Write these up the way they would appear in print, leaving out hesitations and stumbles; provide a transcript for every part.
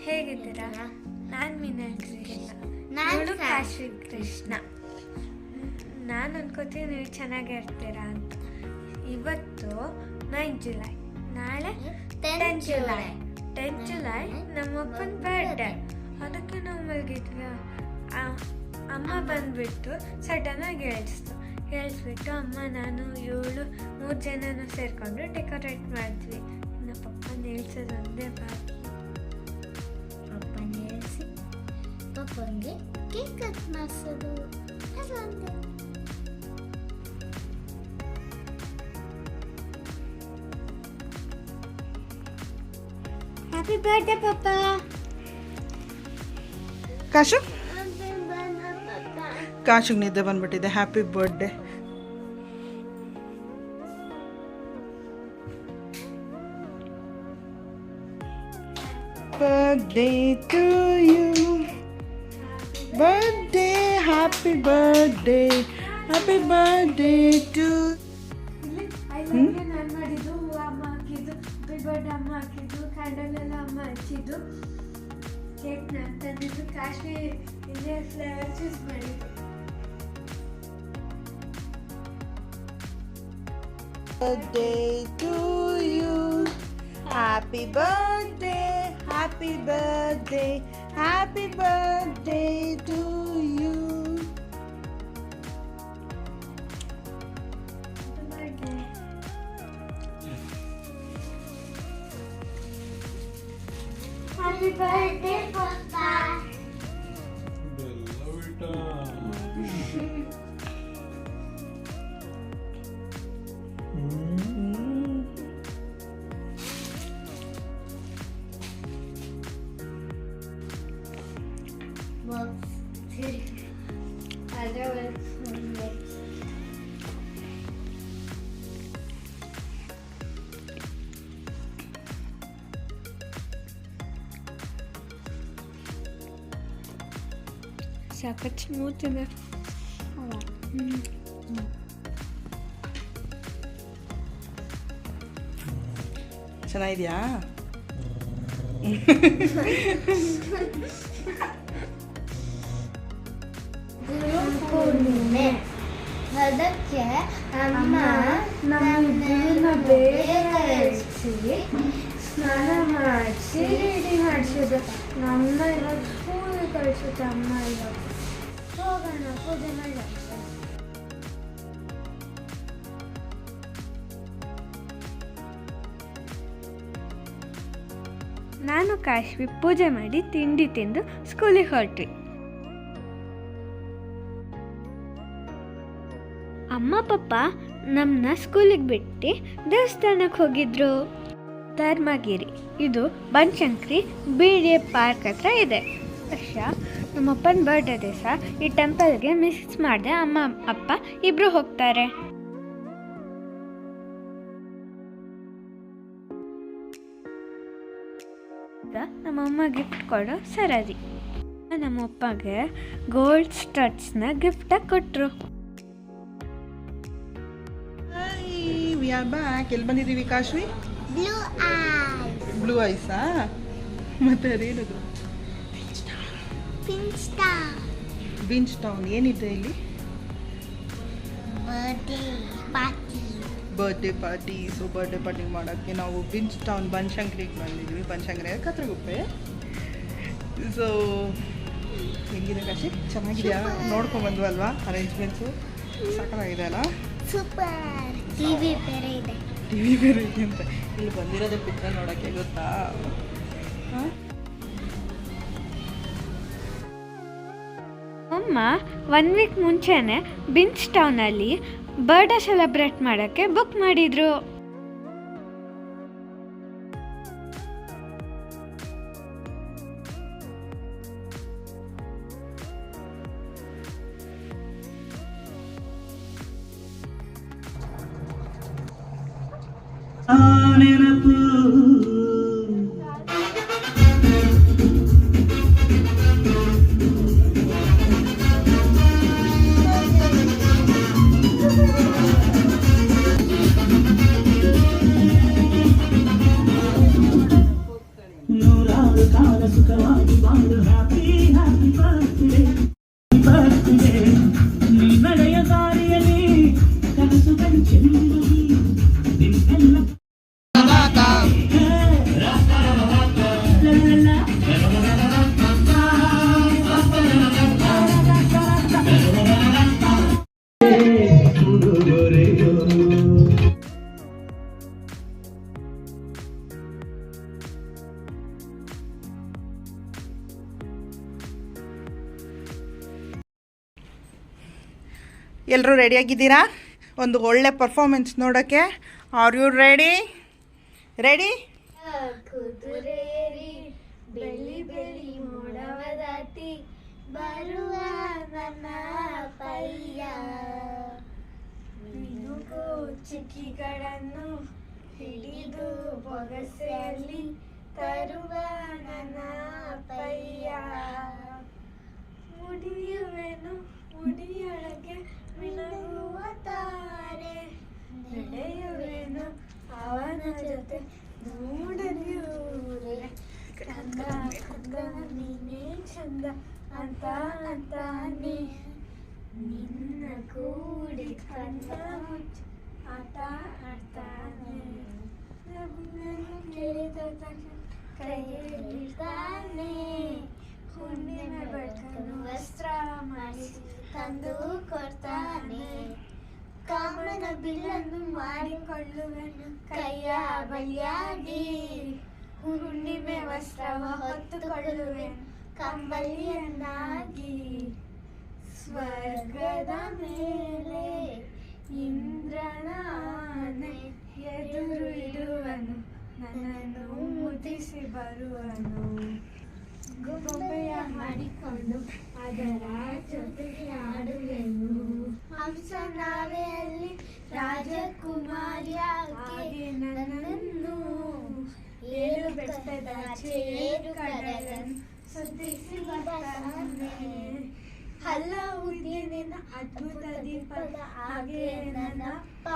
ಹೇಗಿದ್ದೀರಾ? ನಾನು ಮೀನಾಕ್ಷಿ ಕೃಷ್ಣ. ನಾನು ಕಾಶಿ ಕೃಷ್ಣ. ನಾನು ಅನ್ಕೋತೀನಿ ನೀವು ಚೆನ್ನಾಗಿರ್ತೀರಾ ಅಂತ. ಇವತ್ತು 9 ಜುಲೈ, ನಾಳೆ 10 ಜುಲೈ. 10 ಜುಲೈ ನಮ್ಮಪ್ಪನ ಬರ್ಡೇ. ಅದಕ್ಕೆ ನಾವು ಮಲಗಿದ್ವಿ. ಅಮ್ಮ ಬಂದ್ಬಿಟ್ಟು ಸಡನ್ನಾಗಿ ಹೇಳಿಸ್ಬಿಟ್ಟು ಅಮ್ಮ ನಾನು ಇವಳು 3 ಜನನೂ ಸೇರಿಕೊಂಡು ಡೆಕೋರೇಟ್ ಮಾಡಿದ್ವಿ. ಇನ್ನು ಪಪ್ಪನ ಹೇಳ್ಸೋದು ಒಂದೇ ಬಾಕಿ. ಪಪ್ಪನ ಹೇಳಿಸಿ ಪಪ್ಪನಿಗೆ ಕೇಕ್ ಕಟ್ ಮಾಡಿಸೋದು ಅದು ಒಂದೇ. ಹ್ಯಾಪಿ ಬರ್ಡೇ ಪಪ್ಪ. ಕಾಶಿಗೆ ನಿದ್ದೆ ಬಂದ್ಬಿಟ್ಟಿದೆ. Happy birthday. Birthday to you. Birthday, happy birthday, happy birthday to. ನಾನು ಮಾಡಿದ್ದು ಅಮ್ಮ ಹಾಕಿದ್ದು, ಹ್ಯಾಪಿ ಬರ್ಡೇ ಅಮ್ಮ ಹಾಕಿದ್ದು, ಕ್ಯಾಂಡಲ್ ಎಲ್ಲ ಅಮ್ಮ ಹಚ್ಚಿದ್ದು, ಕೇಕ್ ನಾನು ತಂದಿದ್ದು, ಕಾಶ್ಮೀರಿ ಇಂಡಿಯನ್ ಫ್ಲೇವರ್ ಚೂಸ್ ಮಾಡಿದ್ದು. Birthday to you. Happy birthday, happy birthday, happy birthday to you. Happy birthday papa. ಸಖತ್ ಸ್ಮೂತ್ ಇದೆ. ಚೆನ್ನಾಗಿದ್ಯಾ? ಪೂರ್ಣಿಮೆ ಅದಕ್ಕೆ ಅಮ್ಮ ನಮ್ಮನ್ನ ಬೇಗ ಎಬ್ಬಿಸಿ ಸ್ನಾನ ಮಾಡಿಸಿ ರೆಡಿ ಮಾಡಿಸಿದ್ರು. ನಮ್ಮ ಇವತ್ತು ಸ್ಕೂಲಿಗೆ ಕಳಿಸುತ್ತೆ ಅಮ್ಮ. ಇವತ್ತು ಹೋಗೋಣ ಪೂಜೆ ಮಾಡಿ. ನಾನು ಕಾಶ್ವಿ ಪೂಜೆ ಮಾಡಿ ತಿಂಡಿ ತಿಂದು ಸ್ಕೂಲಿಗೆ ಹೊರಟ್ವಿ. ಅಮ್ಮ ಪಪ್ಪ ನಮ್ಮನ್ನ ಸ್ಕೂಲಿಗೆ ಬಿಟ್ಟು ದೇವಸ್ಥಾನಕ್ಕೆ ಹೋಗಿದ್ರು. ಧರ್ಮಗಿರಿ, ಇದು ಬನಶಂಕರಿ BDA ಪಾರ್ಕ್ ಹತ್ರ ಇದೆ. ವರ್ಷ ನಮ್ಮಪ್ಪನ ಬರ್ಡೇ ದಿವಸ ಈ ಟೆಂಪಲ್ಗೆ ಮಿಸ್ ಮಾಡಿದೆ. ಅಮ್ಮ ಅಪ್ಪ ಇಬ್ಬರು ಹೋಗ್ತಾರೆ. ನಮ್ಮಮ್ಮ ಗಿಫ್ಟ್ ಕೊಡೋ ಸರದಿ. ನಮ್ಮಪ್ಪಗೆ ಗೋಲ್ಡ್ ಸ್ಟಡ್ಸ್ನ ಗಿಫ್ಟಾಗಿ ಕೊಟ್ಟರು. We are back. ಎಲ್ಲಿ ಬಂದಿದ್ದೀವಿ ಕಾಶ್ವಿ? Blue eyes. ಬ್ಲೂ ಐಸಾ? ಮತ್ತೆ ಅದೇನದು? Pink star. Binge town. ಏನಿದೆ ಇಲ್ಲಿ? Birthday party. Birthday party. So birthday party ಮಾಡೋಕ್ಕೆ ನಾವು ಬಿಂಚ್ ಟೌನ್ ಬನಶಂಕರಿಗೆ ಬಂದಿದ್ವಿ. ಬನಶಂಕರಿ ಕತ್ರಗುಪ್ಪೆ. ಸೊ ಹೆಂಗಿದೆ ಕಾಶಿ? ಚೆನ್ನಾಗಿದೆಯಾ? ನೋಡ್ಕೊಂಡ್ಬಂದ್ವಲ್ವಾ ಅರೇಂಜ್ಮೆಂಟ್ಸು? ಸಾಕಾಗಿದೆ ಅಲ್ಲ? ಸೂಪರ್. ಟಿವಿ ಬೇರೆ ಇದೆ. ಟಿವಿ ಬೇರೆ ಇದೆ ಅಂತ. ಇಲ್ಲಿ ಬಂದಿರೋದೇ ಪಿಕ್ಚರ್ ನೋಡೋಕ್ಕೆ, ಗೊತ್ತಾ? ಹಾಂ, ಅಮ್ಮ 1 ವೀಕ್ ಮುಂಚೆನೆ ಬಿಂಚ್ ಟೌನಲ್ಲಿ ಬರ್ಡೇ ಸೆಲೆಬ್ರೇಟ್ ಮಾಡೋಕ್ಕೆ ಬುಕ್ ಮಾಡಿದ್ರು. ಕಾಲ ಸುಖ ಎಲ್ಲರೂ ರೆಡಿಯಾಗಿದ್ದೀರಾ ಒಂದು ಒಳ್ಳೆ ಪರ್ಫಾರ್ಮೆನ್ಸ್ ನೋಡೋಕ್ಕೆ? Are you ready? ಕುದುರೇರಿ ಬೆಳ್ಳಿ ಬೆಳ್ಳಿ ಮೋಡವ ದಾಟಿ ಬರುವ ನನ್ನ ಪಯ್ಯ, ಮಿನುಗು ಚಿಕ್ಕಿಗಳನ್ನು ಹಿಡಿದು ಬೊಗಸೆಯಲ್ಲಿ ತರುವ ನನ್ನ ಪಯ್ಯ, ಮುಡಿಯುವೆನು ಮುಡಿಯೊಳಗೆ ಮಿನುಗುವ ತಾರೆ, ನಡೆಯುವೆನು ಅವನ ಜೊತೆ ನೋಡಲಿಯೂರೆ, ಕಂದ ಕಂದ ನೀನೇ ಚಂದ ಅಂತ ಅಂತಾನೆ, ನಿನ್ನ ಕೂಡಿ ಕಣ್ಣ ಮುಚ್ಚಿ ಆಟ ಆಡ್ತಾನೆ, ನನ್ನನ್ನು ಕೇಳಿದ ತಕ್ಷಣ ಕೈ ಹಿಡಿತಾನೆ, ಹುಣ್ಣಿಮೆ ಬೆಳಕನ್ನು ವಸ್ತ್ರ ಮಾಡಿಸಿ ತಂದು ಕೊಡ್ತಾನೆ, ಕಾಮನ ಬಿಲ್ಲನ್ನು ಮಾಡಿಕೊಳ್ಳುವೆನು ಕೈಯ ಬಲಿಯಾಗಿ, ಹುಣ್ಣಿಮೆ ವಸ್ತ್ರವ ಹೊತ್ತುಕೊಳ್ಳುವೆನು ಕಂಬಳಿಯನ್ನಾಗಿ, ಸ್ವರ್ಗದ ಮೇಲೆ ಇಂದ್ರನ ಆನೆ ಎದುರು ಇಡುವನು, ನನ್ನನ್ನು ಮುದ್ದಿಸಿ ಬರುವನು, ಗೊಂಬೆಯ ಮಾಡಿಕೊಂಡು ಅದರ ಜೊತೆಗೆ ಆಡುವೆನು, ಹಂಸ ನಾವೆಯಲ್ಲಿ ರಾಜಕುಮಾರಿಯಾಗಿ ನನ್ನನ್ನು, ಏಳು ಬೆಟ್ಟದ ಚೇರು ಕಡಲನ್ನು ಸುತ್ತಿಸಿ ಬರ್ತಾನೆ, ಹಲ್ಲ ಉದ್ದಿನ ಅದ್ಭುತ ದೀಪದ ಹಾಗೆ ನನ್ನಪ್ಪ,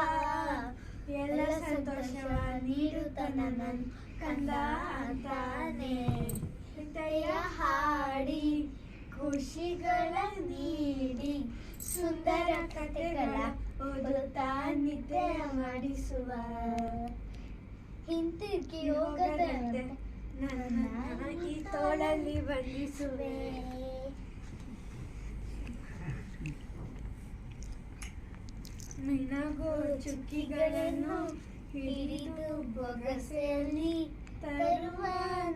ಎಲ್ಲ ಸಂತೋಷವ ನೀಡುತ್ತ ನನ್ನನ್ನು ಕಂದ ಅಂತಾನೆ, ಹೃದಯ ಹಾಡಿ ಖುಷಿಗಳ ನೀಡಿ ಸುಂದರ ಕಥೆಗಳ ಓದುತ್ತಾ ನಿದ್ದೆ ಮಾಡಿಸುವ, ಹಿಂತಿರುಗಿ ಹೋಗದಂತೆ ನನ್ನ ಈ ತೋಳಲ್ಲಿ ಬಂಧಿಸುವೆ, ಮಿನಗೋ ಚುಕ್ಕಿಗಳನ್ನು ಹಿಡಿದು ಬೊಗಸೆಯಲ್ಲಿ ತರುವ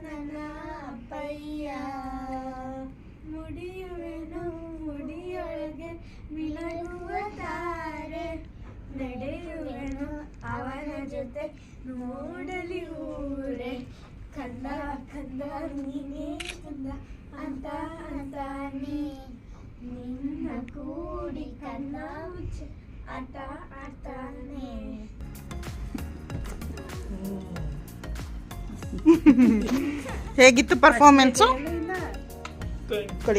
ನನ್ನ ಪಯ್ಯ, ಮುಡಿಯುವೆನು ಮುಡಿಯೊಳಗೆ ಮಿನಗುವ ತಾರೆ, ನಡೆಯುವೆನು ಅವನ ಜೊತೆ ನೋಡಲಿ ಊರೆ, ಕಂದ ಕಂದ ನೀನೇ ಕಂದ ಅಂತ ಅಂತಾನೆ, ನಿನ್ನ ಕೂಡಿ ಕಣ್ಣ ಮುಚ್ಚಿ ಆಟ ಆಡ್ತಾನೆ. ಹೇಗಿತ್ತು ಪರ್ಫಾರ್ಮೆನ್ಸು?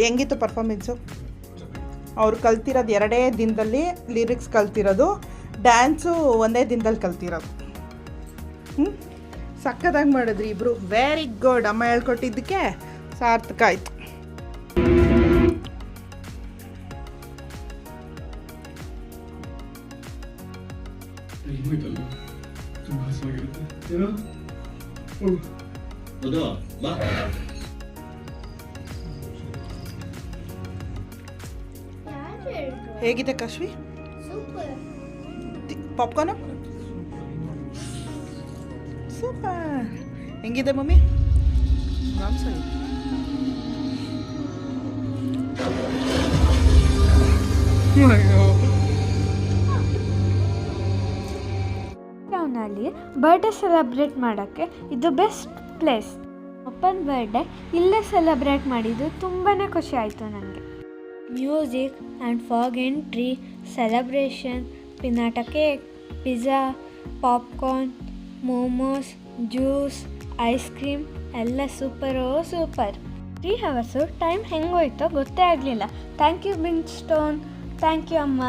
ಹೆಂಗಿತ್ತು ಪರ್ಫಾರ್ಮೆನ್ಸು? ಅವ್ರು ಕಲ್ತಿರೋದು 2 ದಿನದಲ್ಲಿ, ಲಿರಿಕ್ಸ್ ಕಲ್ತಿರೋದು, ಡ್ಯಾನ್ಸು 1 ದಿನದಲ್ಲಿ ಕಲ್ತಿರೋದು. ಸಕ್ಕತ್ತಾಗಿ ಮಾಡಿದ್ರಿ ಇಬ್ಬರು, ವೆರಿ ಗುಡ್. ಅಮ್ಮ ಹೇಳ್ಕೊಟ್ಟಿದ್ದಕ್ಕೆ ಸಾರ್ಥಕ ಆಯಿತು. ಹೇಗಿದೆ ಕಾಶ್ವಿ? Popcorn super. ಹೆಂಗಿದೆ ಮಮ್ಮಿ? ಟೌನಲ್ಲಿ ಬರ್ಡೇ ಸೆಲೆಬ್ರೇಟ್ ಮಾಡೋಕ್ಕೆ ಇದು ಬೆಸ್ಟ್ ಪ್ಲೇಸ್. ಅಪ್ಪನ ಬರ್ಡೇ ಇಲ್ಲೇ ಸೆಲೆಬ್ರೇಟ್ ಮಾಡಿದ್ದು ತುಂಬಾ ಖುಷಿ ಆಯಿತು ನನಗೆ. Music and fog entry, celebration, pinata cake, pizza, popcorn, momos, juice, ice cream ಎಲ್ಲ ಸೂಪರೋ ಸೂಪರ್. 3 hours ಟೈಮ್ ಹೆಂಗೋಯ್ತೋ ಗೊತ್ತೇ ಆಗಲಿಲ್ಲ. Thank you Bing Stone, thank you ಅಮ್ಮ.